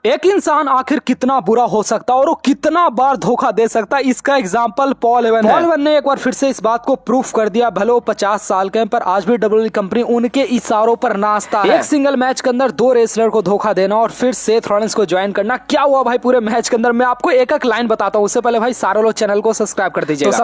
एक इंसान आखिर कितना बुरा हो सकता है और वो कितना बार धोखा दे सकता है, इसका एग्जांपल पॉल एवन है। पॉल एवन ने एक बार फिर से इस बात को प्रूफ कर दिया। भले वो 50 साल के हैं पर आज भी डब्ल्यूडब्ल्यूई कंपनी उनके इशारों पर नाचता है। एक सिंगल मैच के अंदर 2 रेसलर को धोखा देना और फिर सेथ रॉलिंस को ज्वाइन करना। क्या हुआ भाई पूरे मैच के अंदर, मैं आपको एक एक लाइन बताता हूँ। उससे पहले भाई सारे लोग चैनल को सब्सक्राइब कर दीजिए। तो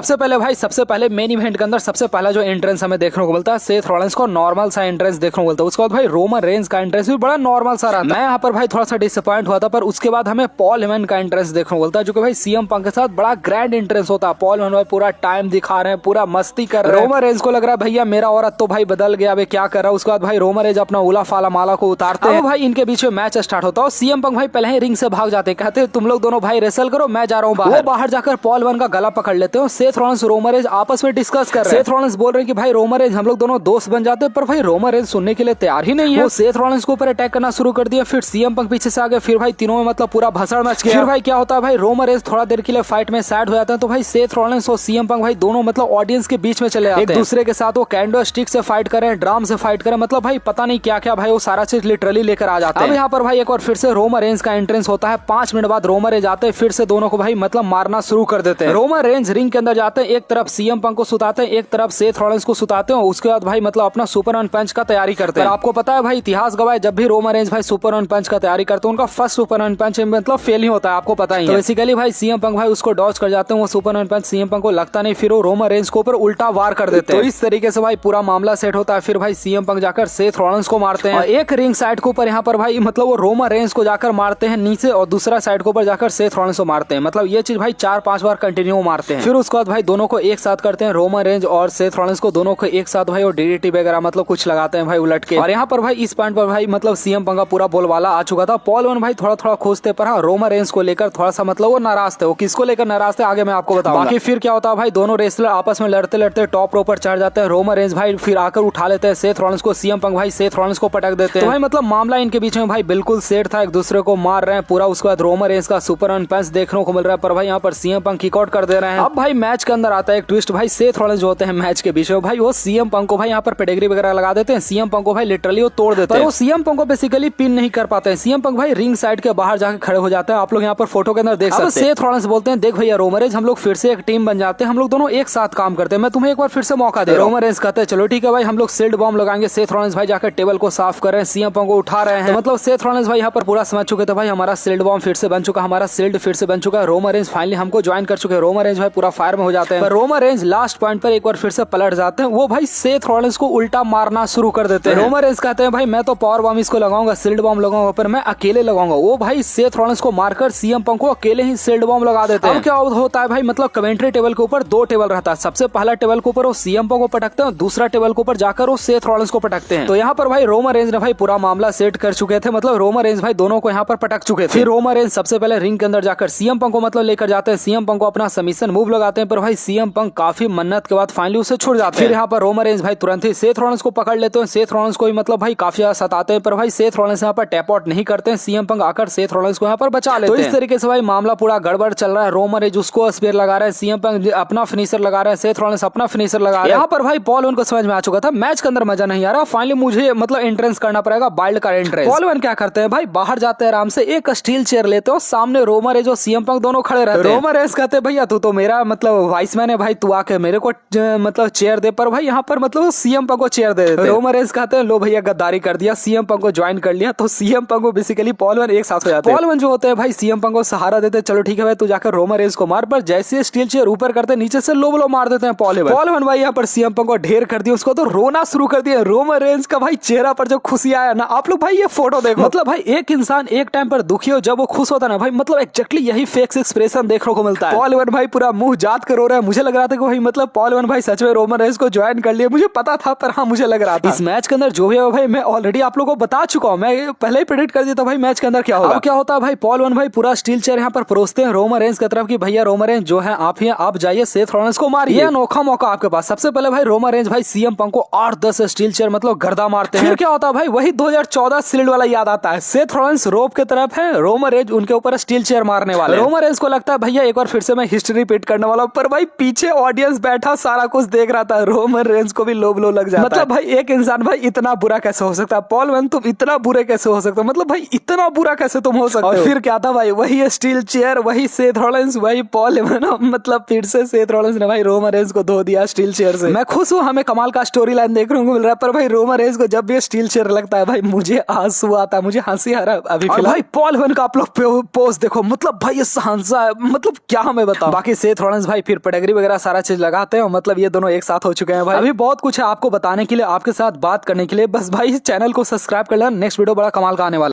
सबसे पहले मेन इवेंट के अंदर सबसे पहला जो एंट्रेंस हमें देखने को मिलता है, सेथ रॉलिंस को नॉर्मल सा एंट्रेंस देखने को मिलता है। उसके बाद भाई रोमन रेंज का एंट्रेंस भी बड़ा नॉर्मल सा रहा। मैं यहाँ पर भाई थोड़ा सा डिसअपॉइंट हुआ था, पर उसके बाद हमें पॉल हेमन का एंट्रेंस देखने को मिलता है, जो कि भाई सीएम पंक के साथ बड़ा ग्रैंड एंट्रेंस होता है। पॉल हेमन भाई पूरा टाइम दिखा रहे हैं, पूरा मस्ती कर रहे हैं। रोमन रेंज को लग रहा है भैया मेरा औरत तो भाई बदल गया, अबे क्या कर रहा है। उसके बाद भाई रोमन रेंज अपना उला फाला माला को उतारते हैं। भाई इनके बीच में मैच स्टार्ट होता है। सीएम पंक भाई पहले ही रिंग से भाग जाते हैं, कहते हैं तुम लोग दोनों भाई रेसल करो, मैं जा रहा हूँ बाहर। वो बाहर जाकर पॉल हेमन का गला पकड़ लेते हैं। सेथ रॉलिंस रोमन रेंज आपस में डिस्कस कर रहे हैं। सेथ रॉलिंस बोल रहे हैं कि भाई रोमन रेंज हम लोग दोनों दोस्त बन जाते हैं, पर भाई रोमन रेंज सुनने के लिए तैयार ही नहीं है। वो सेथ रॉलिंस के ऊपर अटैक करना शुरू कर दिया। फिर सीएम पंक पीछे से आ गए। फिर भाई तीनों में मतलब पूरा भसड़ मच गया। फिर भाई क्या होता है, भाई रोमन रेंज थोड़ा देर के लिए फाइट में सैड हो जाते हैं। तो भाई सेथ रॉलिंस और सीएम पंक भाई दोनों मतलब ऑडियंस के बीच में चले जाते हैं। एक दूसरे के साथ वो कैंडो स्टिक से फाइट करें, ड्रम से फाइट करें, मतलब भाई पता नहीं क्या क्या भाई वो सारा चीज लिटरली लेकर आ जाते हैं। अब यहाँ पर भाई एक बार फिर से रोमन रेंज का एंट्रेंस होता है। 5 मिनट बाद रोमन रेंज आते हैं, फिर से दोनों को भाई मतलब मारना शुरू कर देते हैं। रोमन रेंज रिंग के अंदर जाते हैं, एक तरफ सीएम पंक को सुताते हैं, एक तरफ सेथ रॉलिंस को सुताते हैं। उसके बाद भाई मतलब अपना सुपरमैन पंच का तैयारी करते हैं। आपको पता है भाई इतिहास गवाह, जब भी रोमन रेंज भाई सुपरमैन पंच का तैयारी करते हैं, उनका फर्स्ट सुपरमैन पंच मतलब फेल ही होता है, आपको पता ही है। तो बेसिकली भाई सीएम पंक भाई उसको डॉज कर जाते हैं। वो सुपरमैन पंच सीएम पंक को लगता नहीं, फिर वो रोमन रेंज को ऊपर उल्टा वार कर देते हैं। तो इस तरीके से भाई पूरा मामला सेट होता है। फिर भाई सीएम पंक जाकर सेथ रॉलिंस को मारते हैं। एक रिंग साइड के ऊपर यहाँ पर भाई मतलब वो रोमन रेंज को जाकर मारते हैं नीचे, और दूसरा साइड के ऊपर जाकर सेथ रॉलिंस को मारते हैं। मतलब ये चीज भाई 4-5 बार कंटिन्यू मारते हैं। फिर उसके बाद भाई दोनों को एक साथ करते हैं, रोमन रेंज और सेथ रॉलिंस को दोनों को एक साथ भाई और डीडीटी वगैरह मतलब कुछ लगाते हैं भाई उलट के। और यहाँ पर भाई इस पॉइंट पर भाई मतलब सीएम पंक का पूरा बोलबाला आ चुका था। पॉल हेमन भाई थोड़ा थोड़ा खोजते, पर हाँ रोमन रेंज को लेकर थोड़ा सा मतलब वो नाराज थे। वो किसको लेकर नाराज थे आगे मैं आपको बताऊंगा। बाकी फिर क्या होता है भाई, दोनों रेसलर आपस में लड़ते लड़ते टॉप रोप पर चढ़ जाते हैं। रोमन रेंज भाई फिर आकर उठा लेते हैं सेथ रॉलिंस को। सीएम पंक भाई सेथ रॉलिंस को पटक देते हैं। तो भाई मतलब मामला इनके बीच में भाई बिल्कुल सेट था, एक दूसरे को मार रहे हैं पूरा। उसके बाद रोमन रेंज का सुपरमैन पंच देखने को मिल रहा है, पर भाई यहाँ पर सीएम पंक किक आउट कर दे रहे हैं। अब भाई मैच के अंदर आता है एक ट्विस्ट। भाई सेथ रॉलिंस जो होते हैं मैच के बीच में भाई वो सीएम पंक को भाई यहाँ पर पेडिग्री वगैरह लगा देते हैं। सीएम पंक को भाई लिटरली वो तोड़ देते हैं, पर वो सीएम पंक को बेसिकली पिन नहीं कर पाते हैं। सीएम पंक भाई रिंग साइड के बाहर जाकर खड़े हो जाते हैं। आप लोग यहाँ पर फोटो के अंदर देख सकते हैं। सेथ रॉलिंस बोलते हैं देख भैया रोमन रेंज हम लोग फिर से एक टीम बन जाते हैं, हम लोग दोनों एक साथ काम करते हैं, मैं तुम्हें एक बार फिर से मौका दे रहा हूं। रोमन रेंज कहते हैं चलो ठीक है भाई हम लोग सील्ड बॉम्ब लगाएंगे। सेथ रॉलिंस भाई जाकर टेबल को साफ कर रहे हैं, सीएम पंक को उठा रहे हैं। तो मतलब सेथ रॉलिंस भाई यहाँ पर पूरा समझ चुके थे भाई हमारा सील्ड बॉम्ब फिर से बन चुका, हमारा सील्ड फिर से बन चुका है। रोमन रेंज फाइनली हमको ज्वाइन कर चुके हैं। रोमन रेंज भाई पूरा फायर में हो जाते हैं, पर रोमन रेंज लास्ट पॉइंट पर एक बार फिर से पलट जाते हैं। वो भाई सेथ रॉलिंस को उल्टा मारना शुरू कर देते हैं। रोमन रेंज कहते हैं भाई मैं तो पावर बॉम्ब इसको लगाऊंगा, सील्ड बॉम्ब लगाऊंगा, पर मैं अकेले लगाऊंगा। वो भाई सेथ रॉलिंस को मारकर सीएम पंक को अकेले ही सील्ड बॉम्ब लगा देते हैं। अब क्या होता है भाई मतलब कमेंट्री टेबल के ऊपर 2 टेबल रहता है। सबसे पहला टेबल के ऊपर वो सीएम पंक को पटकते हैं, दूसरा टेबल के ऊपर जाकर वो सेथ रॉलिंस को पटकते हैं। तो यहाँ पर भाई रोमन रेंज ने भाई पूरा मामला सेट कर चुके थे, मतलब रोमन रेंज भाई दोनों को यहाँ पर पटक चुके थे। फिर रोमन रेंज सबसे पहले रिंग के अंदर जाकर सीएम पंक को मतलब लेकर जाते हैं। सीएम पंक को अपना सबमिशन मूव लगाते हैं, पर भाई सीएम पंक काफी मन्नत के बाद फाइनली उसे छुड़ जाते हैं। फिर यहाँ पर रोमन रेंज भाई तुरंत ही सेथ रॉलिंस को पकड़ लेते हैं। सेथ रॉलिंस को मतलब भाई काफी ज्यादा सताते हैं, पर भाई सेथ रॉलिंस यहाँ पर टैप आउट नहीं करते हैं। सीएम पंक आकर सेथ रॉलिंस को यहाँ पर बचा लेते हैं। तो इस तरीके से भाई मामला पूरा गड़बड़ चल रहा है। रोमन रेंज उसको स्पेयर लगा रहा है, सीएम पंक अपना फिनिशर लगा रहा है, सेथ रॉलिंस अपना फिनिशर लगा रहा है। यहाँ पर भाई पॉल हेमन को समझ में आ चुका था मैच के अंदर मजा नहीं आ रहा, फाइनली मुझे मतलब एंट्रेंस करना पड़ेगा, wild card entrance. Paul Heyman क्या करते हैं भाई बाहर जाते हैं आराम से, एक स्टील चेयर लेते हो, सामने रोमन रेंज और सीएम पंक दोनों खड़े रहते हैं। रोमन रेंज कहते हैं भैया तू तो मेरा मतलब वाइस मैन है भाई, तू आके मेरे को मतलब चेयर दे, पर भाई यहाँ पर मतलब सीएम पंक को चेयर दे देते हैं। रोमन रेंज कहते हैं लो भैया गद्दारी कर दिया, सीएम पंक को ज्वाइन कर लिया। तो सीएम पंक को बेसिकली पॉल हेमन एक साथ हो जाते हैं। पॉल हेमन जो होते हैं भाई सीएम पंक को सहारा देते हैं, चलो ठीक है भाई तू जाकर रोमन रेंज को मार, पर जैसे स्टील चेयर ऊपर करते नीचे से लो मार देते हैं पॉल हेमन भाई यहाँ पर सीएम पंक को ढेर कर दिया, उसको तो रोना शुरू कर दिया। रोमन रेंज का भाई चेहरा पर जो खुशी आया ना, आप लोग भाई ये फोटो देखो, मतलब भाई एक इंसान एक टाइम पर दुखी हो जब वो खुश होता है ना भाई, मतलब एक्जेक्टली यही फेक एक्सप्रेशन देखने को मिलता है। पॉल हेमन भाई पूरा मुंह जात कर रो रहा है। मुझे लग रहा था कि भाई मतलब पॉल हेमन भाई सच में रोमन रेंज को ज्वाइन कर लिया, मुझे पता था, पर हाँ मुझे लग रहा था। इस मैच के अंदर जो है भाई मैं ऑलरेडी आप लोगों को बता चुका हूँ, मैं पहले ही प्रेडिक्ट कर दिया था भाई मैच के अंदर क्या होगा। अब क्या होता है भाई पॉल हेमन भाई पूरा स्टील चेयर यहाँ पर परोसते हैं रोमन रेंज की तरफ कि भैया रोमन रेंज जो है आप ही आप जाइए सेथ रॉलिंस को मारिए, अनोखा मौका आपके पास। सबसे पहले भाई रोमन रेंज भाई सीएम पंक को 8-10 स्टील चेयर मतलब गर्दा मारते हैं। फिर क्या होता है भाई वही 2014 सील्ड वाला याद आता है, सेथ रॉलिंस रोप की तरफ है, रोमन रेंज उनके ऊपर स्टील चेयर मारने वाले। रोमन रेंज को लगता है भैया एक बार फिर से मैं हिस्ट्री रिपीट करने वाला हूं, पर भाई पीछे ऑडियंस बैठा सारा कुछ देख रहा था। रोमन रेंज को भी लो लग जाता मतलब भाई एक इंसान भाई इतना बुरा कैसे हो सकता है। पॉल हेमन तुम इतना बुरे कैसे हो सकते हो, मतलब भाई इतना बुरा बुरा कैसे तुम हो सकते हो। और फिर क्या था भाई, वही स्टील चेयर, वही सेथ रॉलिंस, वही पॉल हेमन, मतलब फिर से सेथ रॉलिंस ने भाई रोमन रेंज को धो दिया स्टील चेयर से। मैं खुश हूँ, हमें कमाल का स्टोरी लाइन देखने को मिल रहा है, पर भाई रोमन रेंज को जब भी स्टील चेयर लगता है भाई मुझे आंसू आता है, मुझे हंसी आ रहा है अभी फिलहाल। भाई पॉल हेमन का आप लोग पोस्ट देखो, मतलब भाई ये हंसा है, मतलब क्या हमें बताओ। बाकी सेथ रॉलिंस भाई फिर पेडिग्री वगैरह सारा चीज लगाते हैं, मतलब ये दोनों एक साथ हो चुके हैं भाई। अभी बहुत कुछ है आपको बताने के लिए, आपके साथ बात करने के लिए, बस भाई चैनल को सब्सक्राइब कर लेना, नेक्स्ट वीडियो बड़ा कमाल का आने वाला।